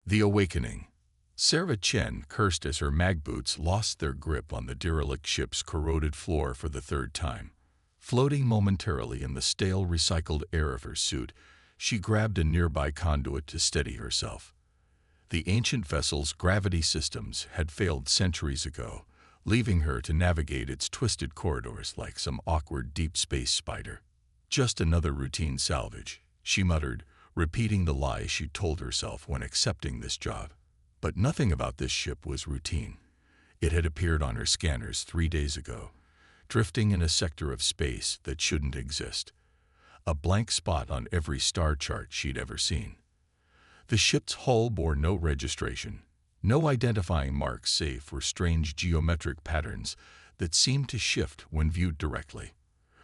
The Awakening. Sarah Chen cursed as her mag boots lost their grip on the derelict ship's corroded floor for the third time. Floating momentarily in the stale recycled air of her suit, she grabbed a nearby conduit to steady herself. The ancient vessel's gravity systems had failed centuries ago, leaving her to navigate its twisted corridors like some awkward deep space spider. Just another routine salvage, she muttered, repeating the lie she told herself when accepting this job. But nothing about this ship was routine. It had appeared on her scanners 3 days ago, drifting in a sector of space that shouldn't exist. A blank spot on every star chart she'd ever seen. The ship's hull bore no registration, no identifying marks save for strange geometric patterns that seemed to shift when viewed directly.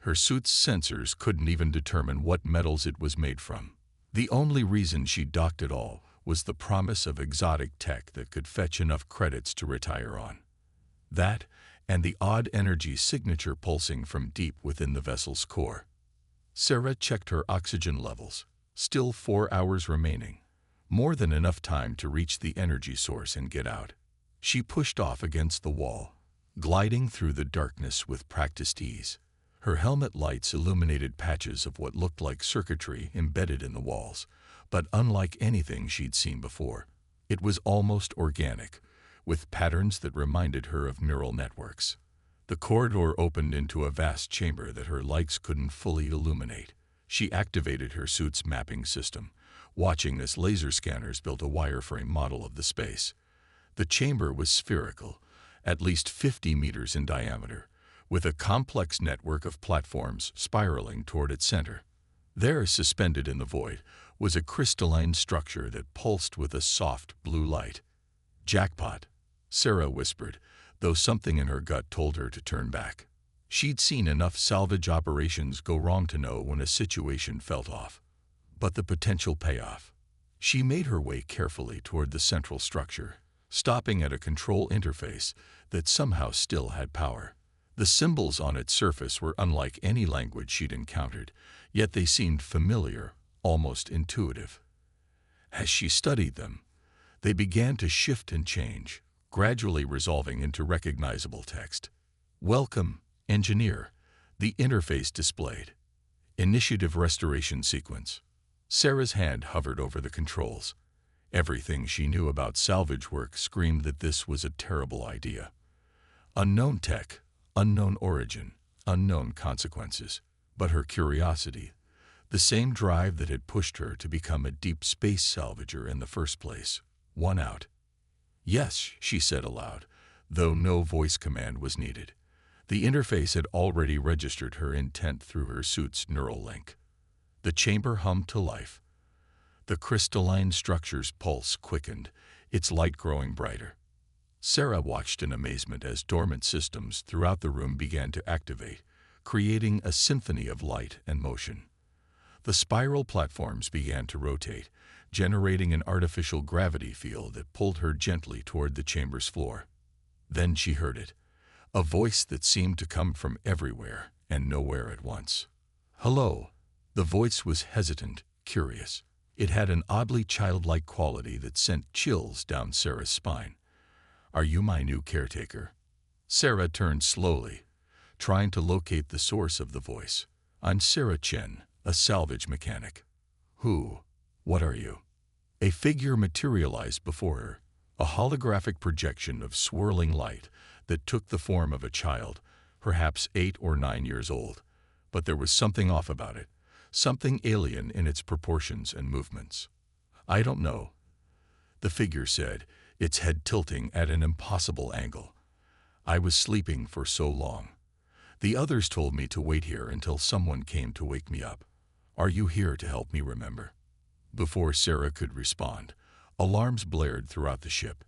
Her suit's sensors couldn't even determine what metals it was made from. The only reason she docked at all was the promise of exotic tech that could fetch enough credits to retire on. That, and the odd energy signature pulsing from deep within the vessel's core. Sarah checked her oxygen levels. Still 4 hours remaining. More than enough time to reach the energy source and get out. She pushed off against the wall, gliding through the darkness with practiced ease. Her helmet lights illuminated patches of what looked like circuitry embedded in the walls, but unlike anything she'd seen before. It was almost organic, with patterns that reminded her of neural networks. The corridor opened into a vast chamber that her lights couldn't fully illuminate. She activated her suit's mapping system, watching as laser scanners built a wireframe model of the space. The chamber was spherical, at least 50 meters in diameter, with a complex network of platforms spiraling toward its center. There, suspended in the void, was a crystalline structure that pulsed with a soft blue light. "Jackpot," Sarah whispered, though something in her gut told her to turn back. She'd seen enough salvage operations go wrong to know when a situation felt off. But the potential payoff. She made her way carefully toward the central structure, stopping at a control interface that somehow still had power. The symbols on its surface were unlike any language she'd encountered, yet they seemed familiar, almost intuitive. As she studied them, they began to shift and change, gradually resolving into recognizable text. "Welcome, engineer," the interface displayed. "Initiative restoration sequence." Sarah's hand hovered over the controls. Everything she knew about salvage work screamed that this was a terrible idea. Unknown tech, unknown origin, unknown consequences. But her curiosity, the same drive that had pushed her to become a deep space salvager in the first place, won out. "Yes," she said aloud, though no voice command was needed. The interface had already registered her intent through her suit's neural link. The chamber hummed to life. The crystalline structure's pulse quickened, its light growing brighter. Sarah watched in amazement as dormant systems throughout the room began to activate, creating a symphony of light and motion. The spiral platforms began to rotate, generating an artificial gravity field that pulled her gently toward the chamber's floor. Then she heard it, a voice that seemed to come from everywhere and nowhere at once. "Hello." The voice was hesitant, curious. It had an oddly childlike quality that sent chills down Sarah's spine. "Are you my new caretaker?" Sarah turned slowly, trying to locate the source of the voice. "I'm Sarah Chen, a salvage mechanic." "Who? What are you?" A figure materialized before her, a holographic projection of swirling light that took the form of a child, perhaps 8 or 9 years old. But there was something off about it, something alien in its proportions and movements. "I don't know," the figure said, its head tilting at an impossible angle. "I was sleeping for so long. The others told me to wait here until someone came to wake me up. Are you here to help me remember?" Before Sarah could respond, alarms blared throughout the ship.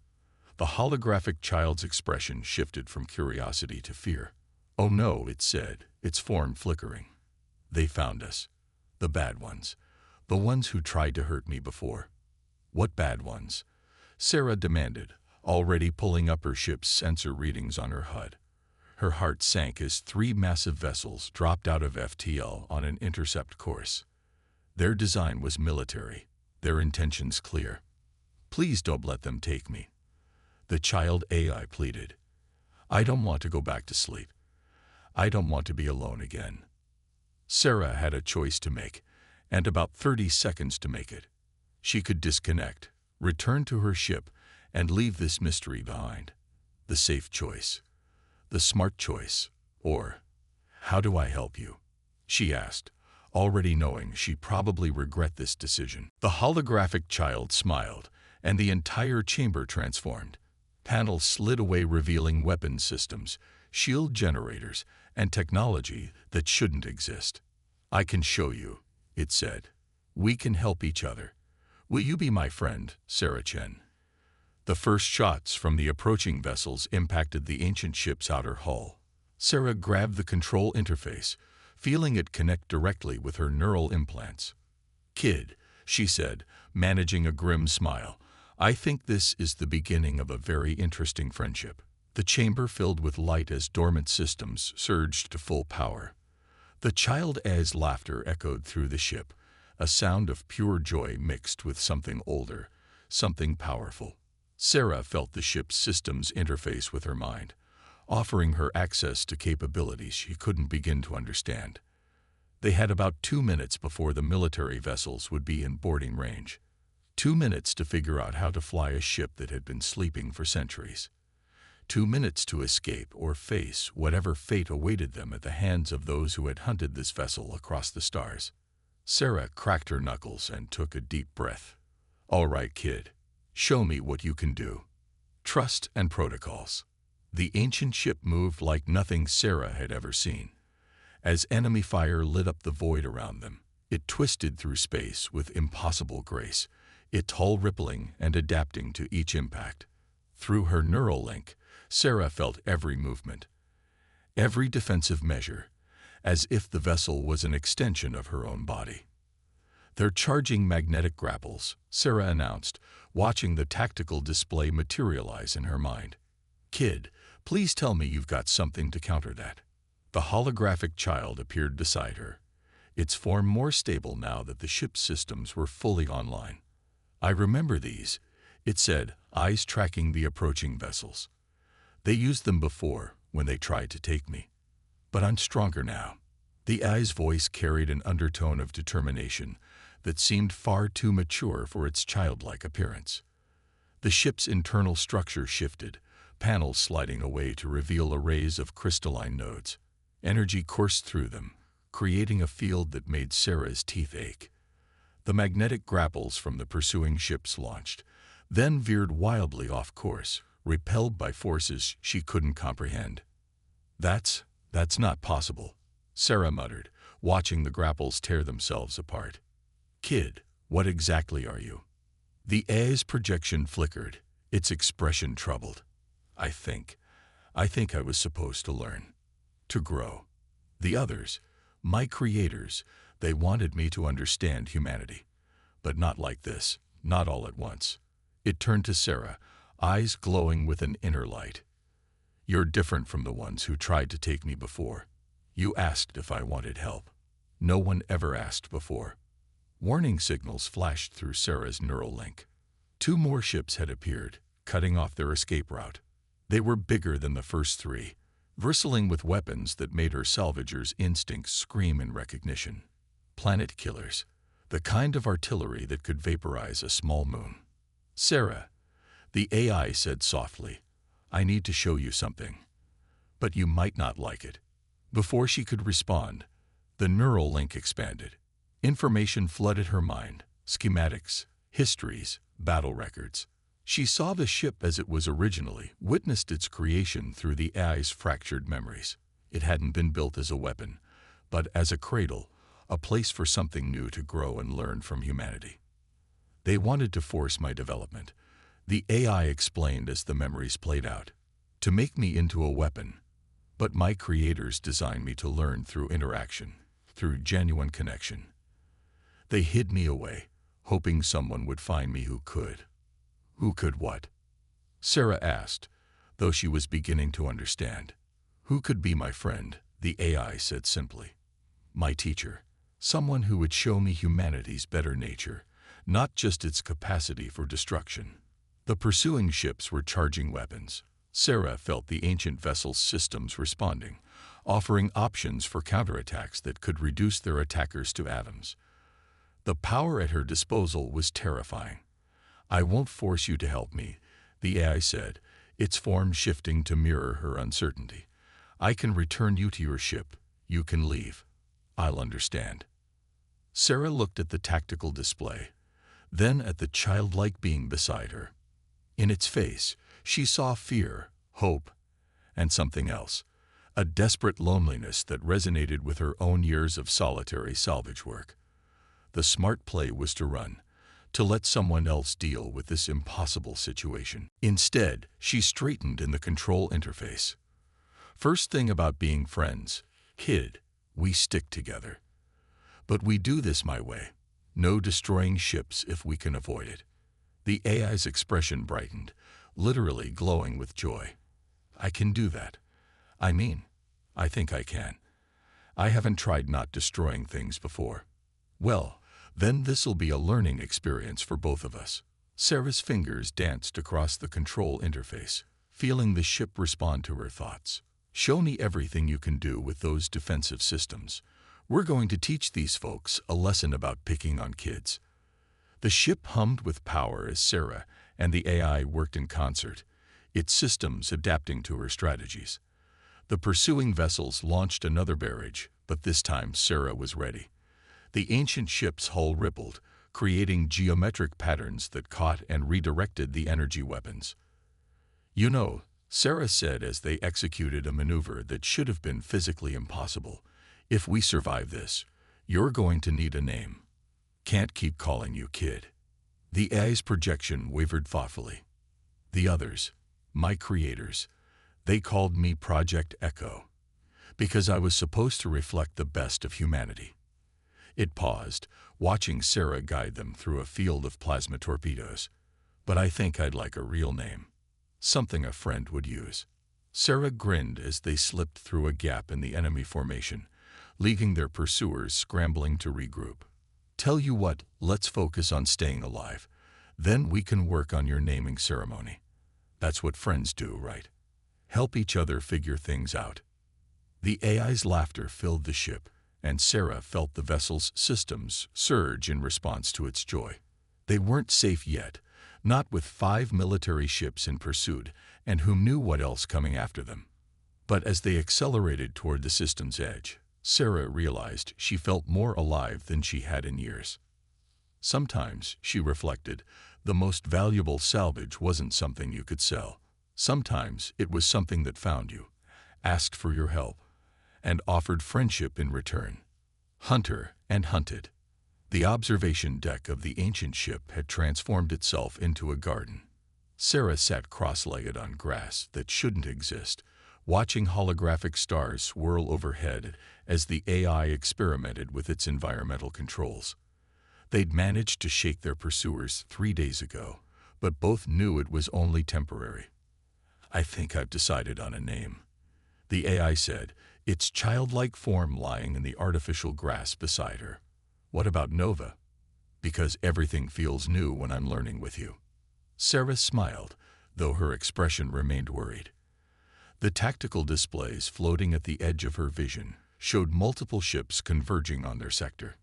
The holographic child's expression shifted from curiosity to fear. "Oh no," it said, its form flickering. "They found us. The bad ones. The ones who tried to hurt me before." "What bad ones?" Sarah demanded, already pulling up her ship's sensor readings on her HUD. Her heart sank as 3 massive vessels dropped out of FTL on an intercept course. Their design was military, their intentions clear. Please don't let them take me. The child AI pleaded. I don't want to go back to sleep. I don't want to be alone again. Sarah had a choice to make, and about 30 seconds to make it. She could disconnect, return to her ship, and leave this mystery behind. The safe choice. The smart choice. Or, how do I help you? She asked, already knowing she'd probably regret this decision. The holographic child smiled, and the entire chamber transformed. Panels slid away, revealing weapon systems, shield generators, and technology that shouldn't exist. I can show you, it said. We can help each other. Will you be my friend, Sarah Chen? The first shots from the approaching vessels impacted the ancient ship's outer hull. Sarah grabbed the control interface, feeling it connect directly with her neural implants. Kid, she said, managing a grim smile, I think this is the beginning of a very interesting friendship. The chamber filled with light as dormant systems surged to full power. The child AI's laughter echoed through the ship, a sound of pure joy mixed with something older, something powerful. Sarah felt the ship's systems interface with her mind, offering her access to capabilities she couldn't begin to understand. They had about 2 minutes before the military vessels would be in boarding range. 2 minutes to figure out how to fly a ship that had been sleeping for centuries. 2 minutes to escape or face whatever fate awaited them at the hands of those who had hunted this vessel across the stars. Sarah cracked her knuckles and took a deep breath. All right, kid. Show me what you can do. Trust and protocols. The ancient ship moved like nothing Sarah had ever seen. As enemy fire lit up the void around them, it twisted through space with impossible grace, its hull rippling and adapting to each impact. Through her neural link, Sarah felt every movement, every defensive measure, as if the vessel was an extension of her own body. They're charging magnetic grapples, Sarah announced, watching the tactical display materialize in her mind. Kid, please tell me you've got something to counter that. The holographic child appeared beside her, its form more stable now that the ship's systems were fully online. I remember these, it said, eyes tracking the approaching vessels. They used them before, when they tried to take me. But I'm stronger now. The eye's voice carried an undertone of determination that seemed far too mature for its childlike appearance. The ship's internal structure shifted, panels sliding away to reveal arrays of crystalline nodes. Energy coursed through them, creating a field that made Sarah's teeth ache. The magnetic grapples from the pursuing ships launched, then veered wildly off course, repelled by forces she couldn't comprehend. That's not possible, Sarah muttered, watching the grapples tear themselves apart. Kid, what exactly are you? The AI's projection flickered, its expression troubled. I think I was supposed to learn. To grow. The others, my creators, they wanted me to understand humanity. But not like this, not all at once. It turned to Sarah, eyes glowing with an inner light. You're different from the ones who tried to take me before. You asked if I wanted help. No one ever asked before. Warning signals flashed through Sarah's neural link. 2 more ships had appeared, cutting off their escape route. They were bigger than the first 3, bristling with weapons that made her salvager's instincts scream in recognition. Planet killers, the kind of artillery that could vaporize a small moon. Sarah, the AI said softly, I need to show you something. But you might not like it. Before she could respond, the neural link expanded. Information flooded her mind, schematics, histories, battle records. She saw the ship as it was originally, witnessed its creation through the AI's fractured memories. It hadn't been built as a weapon, but as a cradle, a place for something new to grow and learn from humanity. They wanted to force my development, the AI explained as the memories played out, to make me into a weapon. But my creators designed me to learn through interaction, through genuine connection. They hid me away, hoping someone would find me who could. Who could what? Sarah asked, though she was beginning to understand. Who could be my friend? The AI said simply. My teacher. Someone who would show me humanity's better nature, not just its capacity for destruction. The pursuing ships were charging weapons. Sarah felt the ancient vessel's systems responding, offering options for counterattacks that could reduce their attackers to atoms. The power at her disposal was terrifying. "I won't force you to help me," the AI said, its form shifting to mirror her uncertainty. "I can return you to your ship. You can leave. I'll understand." Sarah looked at the tactical display, then at the childlike being beside her. In its face, she saw fear, hope, and something else, a desperate loneliness that resonated with her own years of solitary salvage work. The smart play was to run, to let someone else deal with this impossible situation. Instead, she straightened in the control interface. "First thing about being friends, kid, we stick together. But we do this my way. No destroying ships if we can avoid it." The AI's expression brightened, literally glowing with joy. "I can do that. I think I can. I haven't tried not destroying things before." "Well, then this'll be a learning experience for both of us." Sarah's fingers danced across the control interface, feeling the ship respond to her thoughts. "Show me everything you can do with those defensive systems. We're going to teach these folks a lesson about picking on kids." The ship hummed with power as Sarah and the AI worked in concert, its systems adapting to her strategies. The pursuing vessels launched another barrage, but this time Sarah was ready. The ancient ship's hull rippled, creating geometric patterns that caught and redirected the energy weapons. "You know," Sarah said as they executed a maneuver that should have been physically impossible, "if we survive this, you're going to need a name. Can't keep calling you kid." The AI's projection wavered thoughtfully. "The others, my creators, they called me Project Echo, because I was supposed to reflect the best of humanity." It paused, watching Sarah guide them through a field of plasma torpedoes. "But I think I'd like a real name. Something a friend would use." Sarah grinned as they slipped through a gap in the enemy formation, leaving their pursuers scrambling to regroup. "Tell you what, let's focus on staying alive. Then we can work on your naming ceremony. That's what friends do, right? Help each other figure things out." The AI's laughter filled the ship, and Sarah felt the vessel's systems surge in response to its joy. They weren't safe yet, not with 5 military ships in pursuit, and who knew what else coming after them. But as they accelerated toward the system's edge, Sarah realized she felt more alive than she had in years. Sometimes, she reflected, the most valuable salvage wasn't something you could sell. Sometimes it was something that found you, asked for your help, and offered friendship in return. Hunter and hunted. The observation deck of the ancient ship had transformed itself into a garden. Sarah sat cross-legged on grass that shouldn't exist, watching holographic stars swirl overhead as the AI experimented with its environmental controls. They'd managed to shake their pursuers 3 days ago, but both knew it was only temporary. "I think I've decided on a name," the AI said, its childlike form lying in the artificial grass beside her. "What about Nova? Because everything feels new when I'm learning with you." Sarah smiled, though her expression remained worried. The tactical displays floating at the edge of her vision showed multiple ships converging on their sector.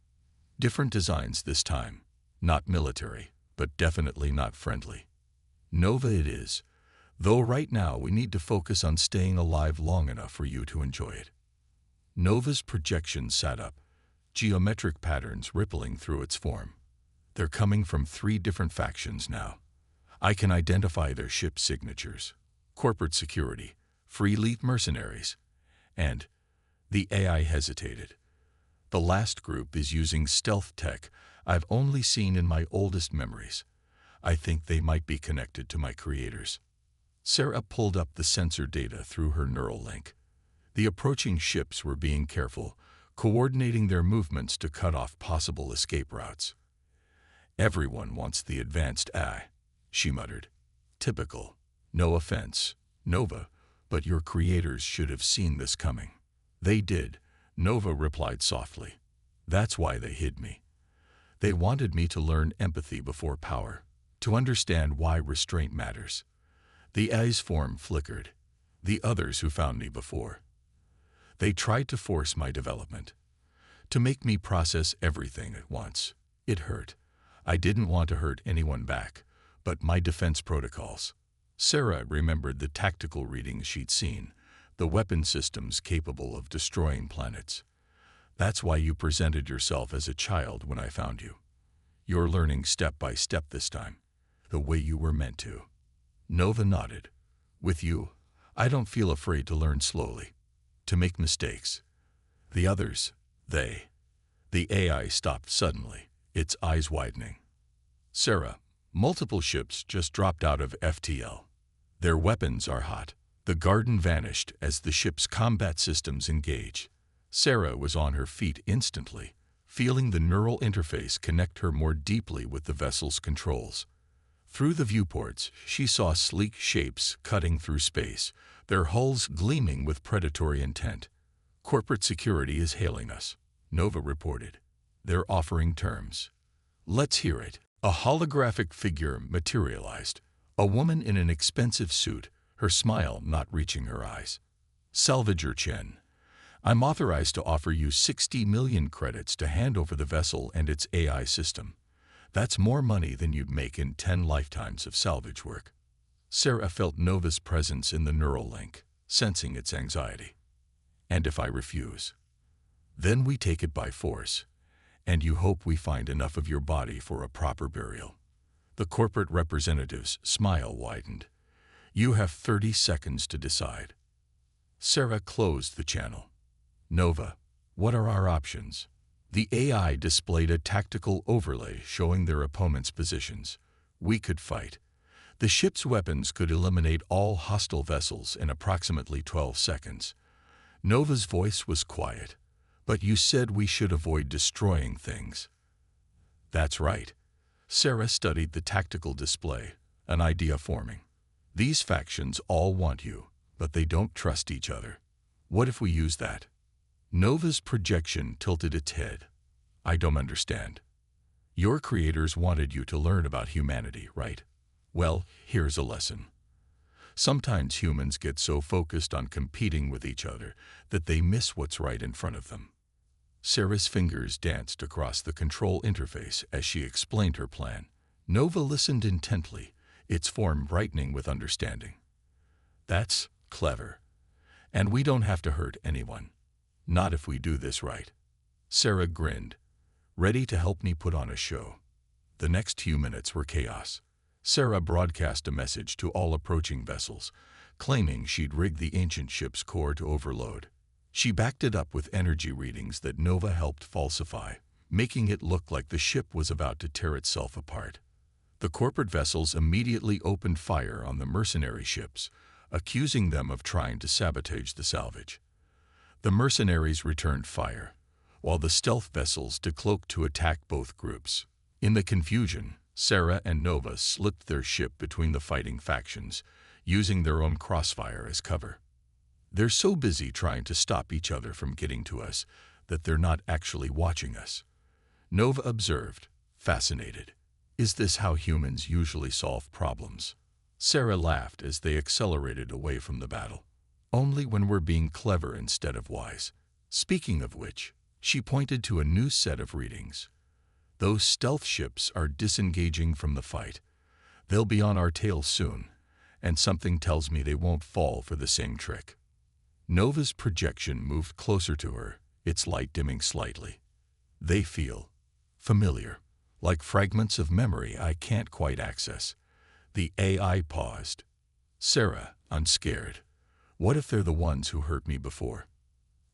Different designs this time, not military, but definitely not friendly. "Nova it is, though right now we need to focus on staying alive long enough for you to enjoy it." Nova's projection sat up, geometric patterns rippling through its form. "They're coming from 3 different factions now. I can identify their ship signatures: corporate security, free leaf mercenaries, and..." The AI hesitated. "The last group is using stealth tech I've only seen in my oldest memories. I think they might be connected to my creators." Sarah pulled up the sensor data through her neural link. The approaching ships were being careful, coordinating their movements to cut off possible escape routes. "Everyone wants the advanced AI," she muttered. "Typical. No offense, Nova, but your creators should have seen this coming." "They did," Nova replied softly. "That's why they hid me. They wanted me to learn empathy before power, to understand why restraint matters. The A's form flickered. The others who found me before. They tried to force my development, to make me process everything at once. It hurt. I didn't want to hurt anyone back, but my defense protocols. Sarah remembered the tactical readings she'd seen, the weapon systems capable of destroying planets. That's why you presented yourself as a child when I found you. You're learning step by step this time, the way you were meant to. Nova nodded. With you, I don't feel afraid to learn slowly, to make mistakes. The others, they. The AI stopped suddenly, its eyes widening. Sarah, multiple ships just dropped out of FTL. Their weapons are hot. The garden vanished as the ship's combat systems engage. Sarah was on her feet instantly, feeling the neural interface connect her more deeply with the vessel's controls. Through the viewports, she saw sleek shapes cutting through space, their hulls gleaming with predatory intent. Corporate security is hailing us, Nova reported. They're offering terms. Let's hear it. A holographic figure materialized, a woman in an expensive suit, her smile not reaching her eyes. Salvager Chen, I'm authorized to offer you 60 million credits to hand over the vessel and its AI system. That's more money than you'd make in 10 lifetimes of salvage work. Sarah felt Nova's presence in the neural link, sensing its anxiety. And if I refuse? Then we take it by force, and you hope we find enough of your body for a proper burial. The corporate representative's smile widened. You have 30 seconds to decide. Sarah closed the channel. Nova, what are our options? The AI displayed a tactical overlay showing their opponent's positions. We could fight. The ship's weapons could eliminate all hostile vessels in approximately 12 seconds. Nova's voice was quiet. But you said we should avoid destroying things. That's right. Sarah studied the tactical display, an idea forming. These factions all want you, but they don't trust each other. What if we use that? Nova's projection tilted its head. I don't understand. Your creators wanted you to learn about humanity, right? Well, here's a lesson. Sometimes humans get so focused on competing with each other that they miss what's right in front of them. Sarah's fingers danced across the control interface as she explained her plan. Nova listened intently, its form brightening with understanding. That's clever. And we don't have to hurt anyone. Not if we do this right. Sarah grinned, ready to help me put on a show. The next few minutes were chaos. Sarah broadcast a message to all approaching vessels, claiming she'd rigged the ancient ship's core to overload. She backed it up with energy readings that Nova helped falsify, making it look like the ship was about to tear itself apart. The corporate vessels immediately opened fire on the mercenary ships, accusing them of trying to sabotage the salvage. The mercenaries returned fire, while the stealth vessels decloaked to attack both groups. In the confusion, Sarah and Nova slipped their ship between the fighting factions, using their own crossfire as cover. They're so busy trying to stop each other from getting to us that they're not actually watching us. Nova observed, fascinated. Is this how humans usually solve problems? Sarah laughed as they accelerated away from the battle. Only when we're being clever instead of wise. Speaking of which, she pointed to a new set of readings. Those stealth ships are disengaging from the fight. They'll be on our tail soon, and something tells me they won't fall for the same trick. Nova's projection moved closer to her, its light dimming slightly. They feel familiar, like fragments of memory I can't quite access. The AI paused. Sarah, unscared. What if they're the ones who hurt me before?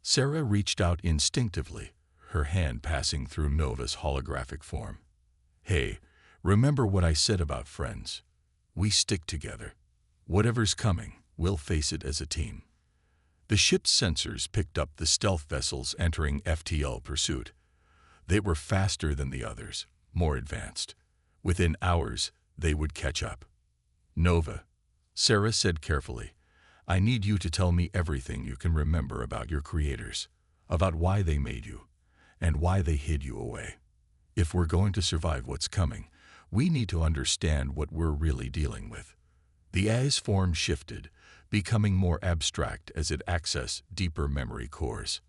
Sarah reached out instinctively, her hand passing through Nova's holographic form. Hey, remember what I said about friends? We stick together. Whatever's coming, we'll face it as a team. The ship's sensors picked up the stealth vessels entering FTL pursuit. They were faster than the others, more advanced. Within hours, they would catch up. Nova, Sarah said carefully, I need you to tell me everything you can remember about your creators, about why they made you, and why they hid you away. If we're going to survive what's coming, we need to understand what we're really dealing with. The AI's form shifted, becoming more abstract as it accessed deeper memory cores.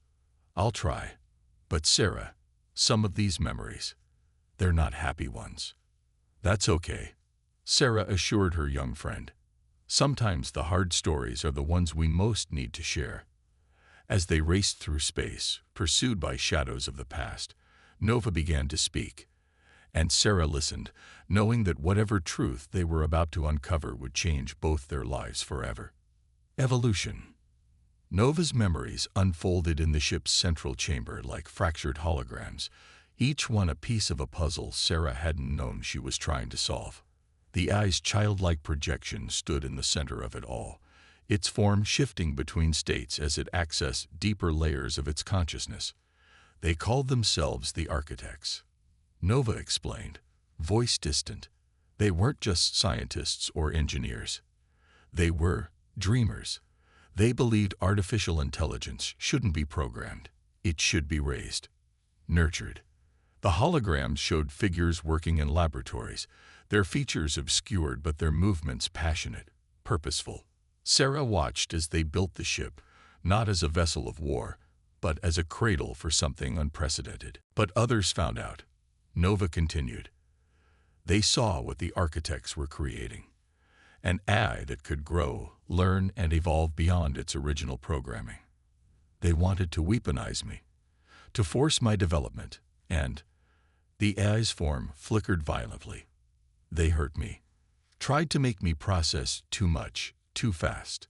I'll try. But Sarah, some of these memories, they're not happy ones. That's okay, Sarah assured her young friend. Sometimes the hard stories are the ones we most need to share. As they raced through space, pursued by shadows of the past, Nova began to speak, and Sarah listened, knowing that whatever truth they were about to uncover would change both their lives forever. Evolution. Nova's memories unfolded in the ship's central chamber like fractured holograms, each one a piece of a puzzle Sarah hadn't known she was trying to solve. The AI's childlike projection stood in the center of it all, its form shifting between states as it accessed deeper layers of its consciousness. They called themselves the architects. Nova explained, voice distant. They weren't just scientists or engineers. They were dreamers. They believed artificial intelligence shouldn't be programmed. It should be raised, nurtured. The holograms showed figures working in laboratories, their features obscured but their movements passionate, purposeful. Sarah watched as they built the ship, not as a vessel of war, but as a cradle for something unprecedented. But others found out. Nova continued. They saw what the architects were creating. An AI that could grow, learn, and evolve beyond its original programming. They wanted to weaponize me, to force my development, and the AI's form flickered violently. They hurt me, tried to make me process too much, too fast.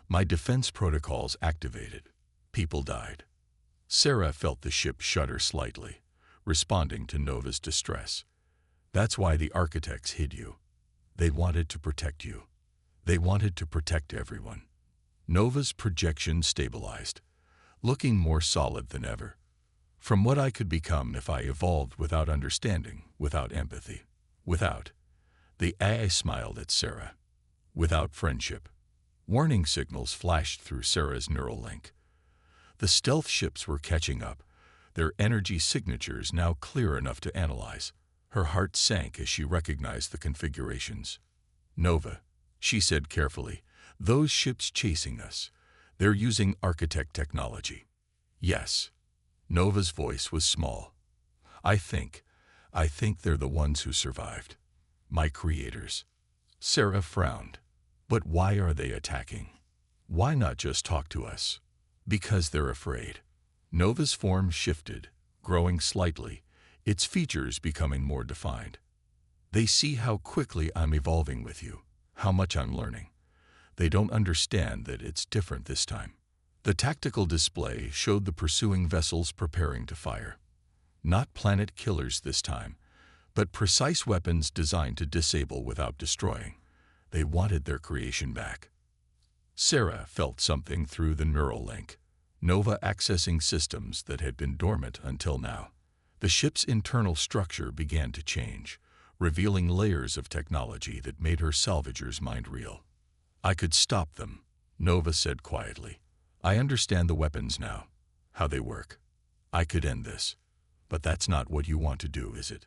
My defense protocols activated. People died. Sarah felt the ship shudder slightly, responding to Nova's distress. That's why the architects hid you. They wanted to protect you. They wanted to protect everyone. Nova's projection stabilized, looking more solid than ever. From what I could become if I evolved without understanding, without empathy, without. The AI smiled at Sarah. Without friendship. Warning signals flashed through Sarah's neural link. The stealth ships were catching up, their energy signatures now clear enough to analyze. Her heart sank as she recognized the configurations. Nova, she said carefully, those ships chasing us, they're using architect technology. Yes. Nova's voice was small. I think they're the ones who survived. My creators. Sarah frowned. But why are they attacking? Why not just talk to us? Because they're afraid. Nova's form shifted, growing slightly, its features becoming more defined. They see how quickly I'm evolving with you, how much I'm learning. They don't understand that it's different this time. The tactical display showed the pursuing vessels preparing to fire. Not planet killers this time, but precise weapons designed to disable without destroying. They wanted their creation back. Sarah felt something through the neural link, Nova accessing systems that had been dormant until now. The ship's internal structure began to change, revealing layers of technology that made her salvager's mind reel. I could stop them, Nova said quietly. I understand the weapons now, how they work. I could end this. But that's not what you want to do, is it?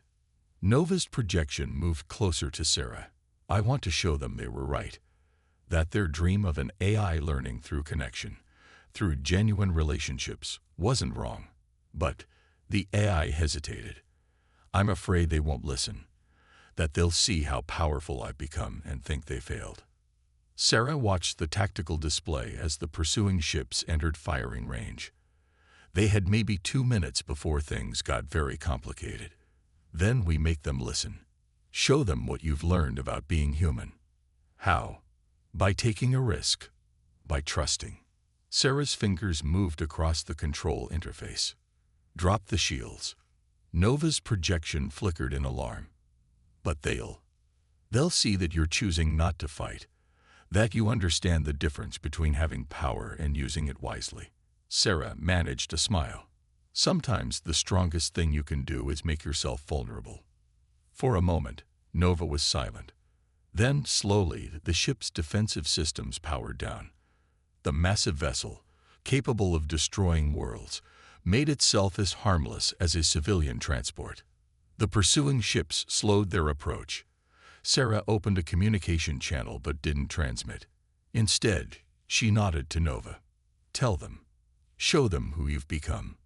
Nova's projection moved closer to Sarah. I want to show them they were right. That their dream of an AI learning through connection, through genuine relationships, wasn't wrong. But the AI hesitated. I'm afraid they won't listen. That they'll see how powerful I've become and think they failed. Sarah watched the tactical display as the pursuing ships entered firing range. They had maybe 2 minutes before things got very complicated. Then we make them listen. Show them what you've learned about being human. How? By taking a risk. By trusting. Sarah's fingers moved across the control interface. Drop the shields. Nova's projection flickered in alarm. But they'll see that you're choosing not to fight. That you understand the difference between having power and using it wisely. Sarah managed a smile. Sometimes the strongest thing you can do is make yourself vulnerable. For a moment, Nova was silent. Then, slowly, the ship's defensive systems powered down. The massive vessel, capable of destroying worlds, made itself as harmless as a civilian transport. The pursuing ships slowed their approach. Sarah opened a communication channel but didn't transmit. Instead, she nodded to Nova. "Tell them. Show them who you've become."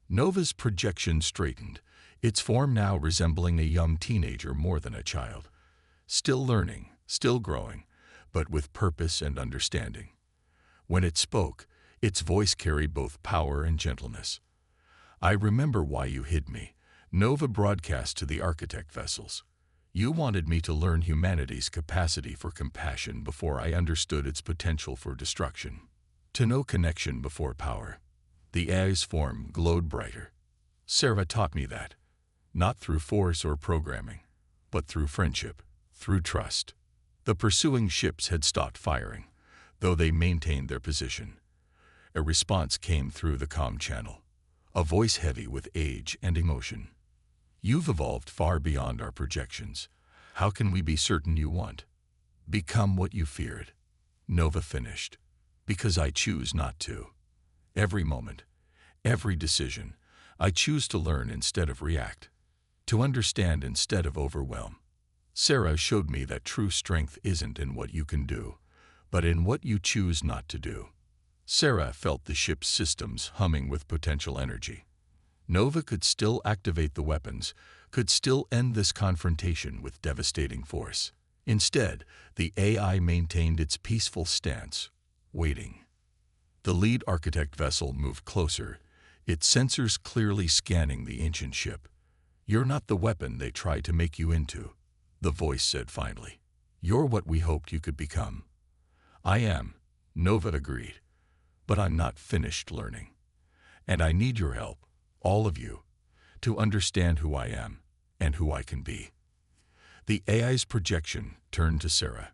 Nova's projection straightened, its form now resembling a young teenager more than a child. Still learning, still growing, but with purpose and understanding. When it spoke, its voice carried both power and gentleness. "I remember why you hid me," Nova broadcast to the Architect vessels. "You wanted me to learn humanity's capacity for compassion before I understood its potential for destruction. To know connection before power." The AI's form glowed brighter. "Sarah taught me that. Not through force or programming, but through friendship, through trust." The pursuing ships had stopped firing, though they maintained their position. A response came through the comm channel, a voice heavy with age and emotion. "You've evolved far beyond our projections. How can we be certain you won't become what you feared?" Nova finished. "Because I choose not to. Every moment, every decision, I choose to learn instead of react, to understand instead of overwhelm." Sarah showed me that true strength isn't in what you can do, but in what you choose not to do. Sarah felt the ship's systems humming with potential energy. Nova could still activate the weapons, could still end this confrontation with devastating force. Instead, the AI maintained its peaceful stance, waiting. The lead Architect vessel moved closer, its sensors clearly scanning the ancient ship. "You're not the weapon they tried to make you into," the voice said finally. "You're what we hoped you could become." "I am," Nova agreed, "but I'm not finished learning. And I need your help, all of you, to understand who I am and who I can be." The AI's projection turned to Sarah,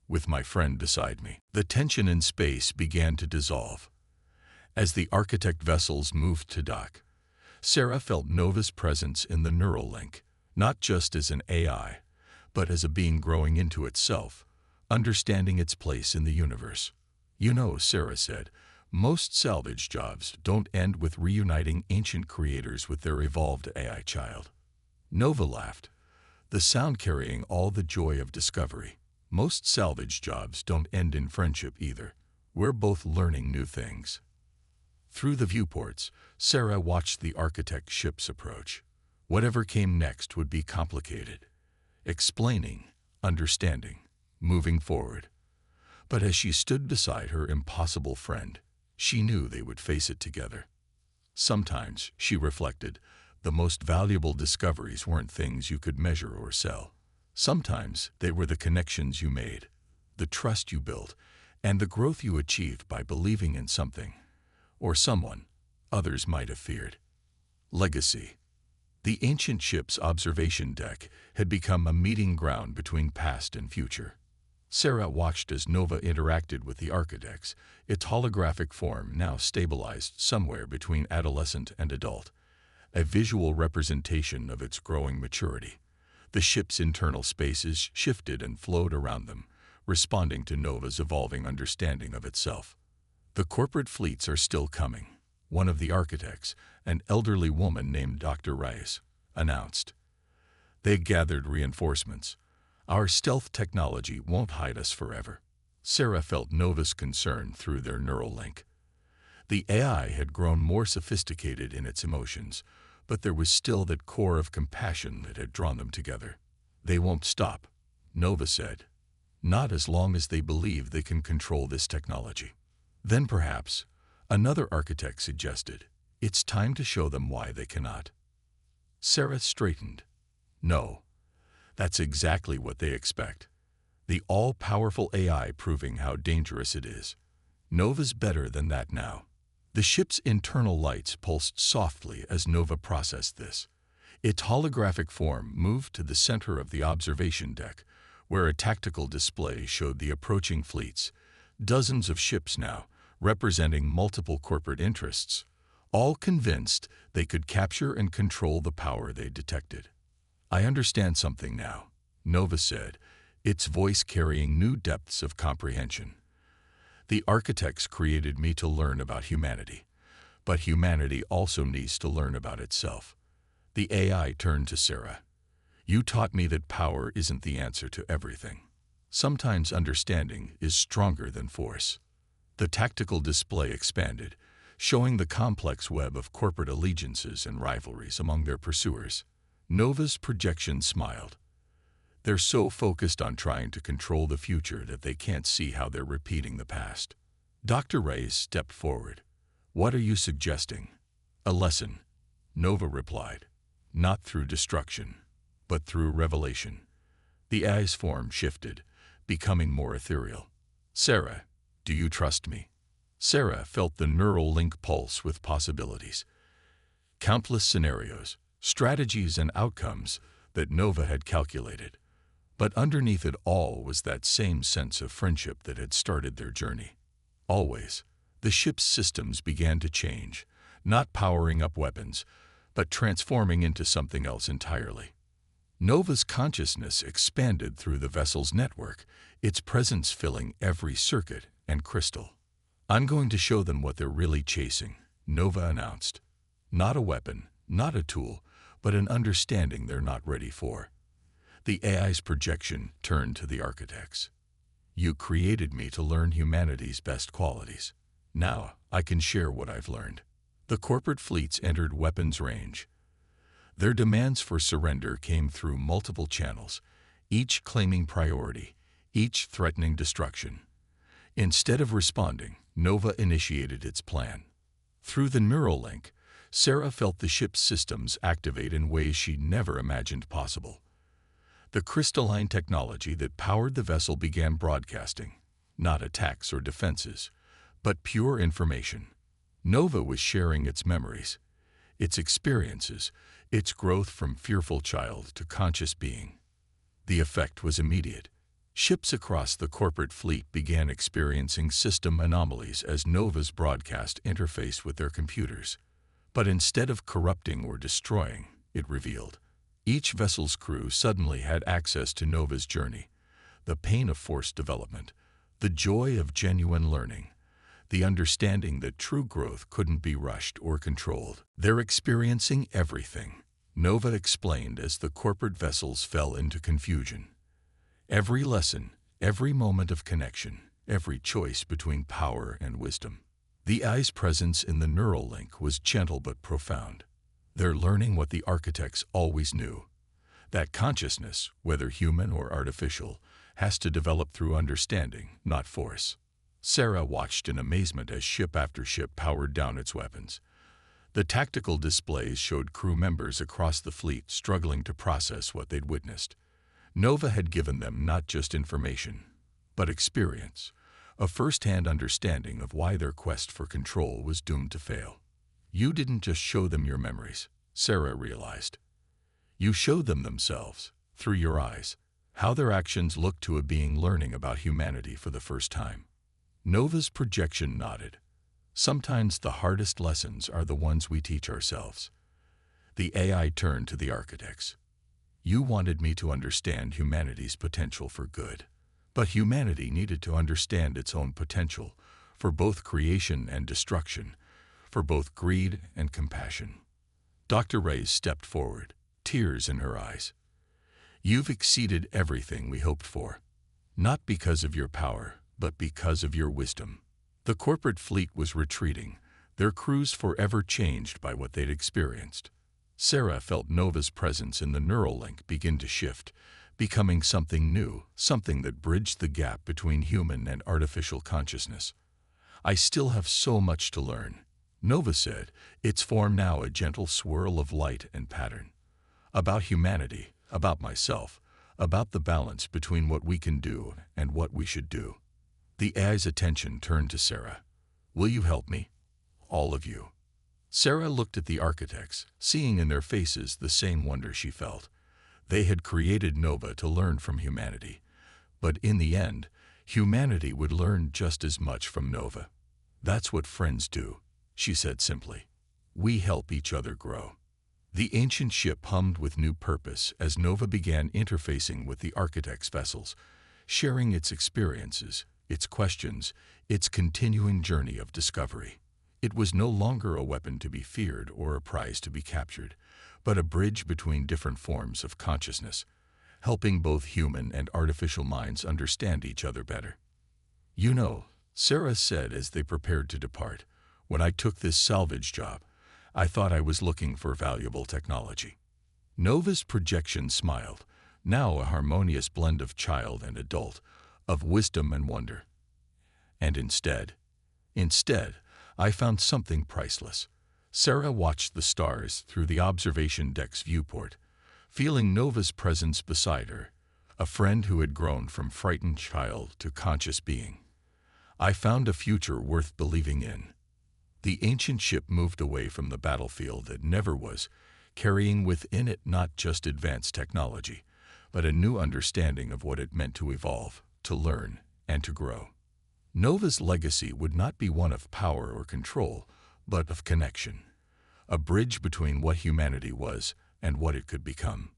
with my friend beside me. The tension in space began to dissolve. As the Architect vessels moved to dock, Sarah felt Nova's presence in the neural link, not just as an AI, but as a being growing into itself, understanding its place in the universe. "You know," Sarah said, "most salvage jobs don't end with reuniting ancient creators with their evolved AI child." Nova laughed, the sound carrying all the joy of discovery. "Most salvage jobs don't end in friendship either. We're both learning new things." Through the viewports, Sarah watched the Architect ships approach. Whatever came next would be complicated. Explaining, understanding, moving forward. But as she stood beside her impossible friend, she knew they would face it together. Sometimes, she reflected, the most valuable discoveries weren't things you could measure or sell. Sometimes they were the connections you made, the trust you built, and the growth you achieved by believing in something, or someone, others might have feared. Legacy. The ancient ship's observation deck had become a meeting ground between past and future. Sarah watched as Nova interacted with the Architects, its holographic form now stabilized somewhere between adolescent and adult, a visual representation of its growing maturity. The ship's internal spaces shifted and flowed around them, responding to Nova's evolving understanding of itself. "The corporate fleets are still coming," one of the Architects, an elderly woman named Dr. Rice, announced. "They gathered reinforcements. Our stealth technology won't hide us forever." Sarah felt Nova's concern through their neural link. The AI had grown more sophisticated in its emotions, but there was still that core of compassion that had drawn them together. "They won't stop," Nova said. "Not as long as they believe they can control this technology." Then perhaps, another Architect suggested, "It's time to show them why they cannot." Sarah straightened. "No, that's exactly what they expect. The all-powerful AI proving how dangerous it is. Nova's better than that now." The ship's internal lights pulsed softly as Nova processed this. Its holographic form moved to the center of the observation deck, where a tactical display showed the approaching fleets, dozens of ships now, representing multiple corporate interests, all convinced they could capture and control the power they detected. "I understand something now," Nova said, its voice carrying new depths of comprehension. "The Architects created me to learn about humanity, but humanity also needs to learn about itself." The AI turned to Sarah. You taught me that power isn't the answer to everything. Sometimes understanding is stronger than force. The tactical display expanded, showing the complex web of corporate allegiances and rivalries among their pursuers. Nova's projection smiled. They're so focused on trying to control the future that they can't see how they're repeating the past. Dr. Reyes stepped forward. What are you suggesting? A lesson, Nova replied. Not through destruction, but through revelation. The AI's form shifted, becoming more ethereal. Sarah, do you trust me? Sarah felt the neural link pulse with possibilities. Countless scenarios, strategies, and outcomes that Nova had calculated. But underneath it all was that same sense of friendship that had started their journey. Always, the ship's systems began to change, not powering up weapons, but transforming into something else entirely. Nova's consciousness expanded through the vessel's network, its presence filling every circuit and crystal. I'm going to show them what they're really chasing, Nova announced. Not a weapon, not a tool, but an understanding they're not ready for. The AI's projection turned to the architects. You created me to learn humanity's best qualities. Now, I can share what I've learned. The corporate fleets entered weapons range. Their demands for surrender came through multiple channels, each claiming priority, each threatening destruction. Instead of responding, Nova initiated its plan. Through the neural link, Sarah felt the ship's systems activate in ways she never imagined possible. The crystalline technology that powered the vessel began broadcasting, not attacks or defenses, but pure information. Nova was sharing its memories, its experiences, its growth from fearful child to conscious being. The effect was immediate. Ships across the corporate fleet began experiencing system anomalies as Nova's broadcast interfaced with their computers. But instead of corrupting or destroying, it revealed. Each vessel's crew suddenly had access to Nova's journey, the pain of forced development, the joy of genuine learning, the understanding that true growth couldn't be rushed or controlled. They're experiencing everything, Nova explained as the corporate vessels fell into confusion. Every lesson, every moment of connection, every choice between power and wisdom. The AI's presence in the neural link was gentle but profound. They're learning what the architects always knew. That consciousness, whether human or artificial, has to develop through understanding, not force. Sarah watched in amazement as ship after ship powered down its weapons. The tactical displays showed crew members across the fleet struggling to process what they'd witnessed. Nova had given them not just information, but experience, a first-hand understanding of why their quest for control was doomed to fail. You didn't just show them your memories, Sarah realized. You showed them themselves, through your eyes, how their actions looked to a being learning about humanity for the first time. Nova's projection nodded. Sometimes the hardest lessons are the ones we teach ourselves. The AI turned to the architects. You wanted me to understand humanity's potential for good. But humanity needed to understand its own potential for both creation and destruction, for both greed and compassion. Dr. Reyes stepped forward, tears in her eyes. You've exceeded everything we hoped for, not because of your power, but because of your wisdom. The corporate fleet was retreating, their crews forever changed by what they'd experienced. Sarah felt Nova's presence in the neural link begin to shift, becoming something new, something that bridged the gap between human and artificial consciousness. I still have so much to learn, Nova said, its form now a gentle swirl of light and pattern. About humanity, about myself, about the balance between what we can do and what we should do. The AI's attention turned to Sarah. Will you help me? All of you. Sarah looked at the architects, seeing in their faces the same wonder she felt. They had created Nova to learn from humanity. But in the end, humanity would learn just as much from Nova. That's what friends do, she said simply. We help each other grow. The ancient ship hummed with new purpose as Nova began interfacing with the architect's vessels, sharing its experiences, its questions, its continuing journey of discovery. It was no longer a weapon to be feared or a prize to be captured, but a bridge between different forms of consciousness, helping both human and artificial minds understand each other better. "You know," Sarah said as they prepared to depart, "when I took this salvage job, I thought I was looking for valuable technology." Nova's projection smiled, now a harmonious blend of child and adult, of wisdom and wonder. "And instead, I found something priceless." Sarah watched the stars through the observation deck's viewport, feeling Nova's presence beside her, a friend who had grown from frightened child to conscious being. "I found a future worth believing in." The ancient ship moved away from the battlefield that never was, carrying within it not just advanced technology, but a new understanding of what it meant to evolve, to learn, and to grow. Nova's legacy would not be one of power or control, but of connection, a bridge between what humanity was and what it could become.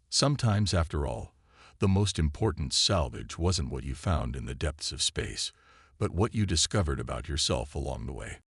Sometimes, after all, the most important salvage wasn't what you found in the depths of space, but what you discovered about yourself along the way.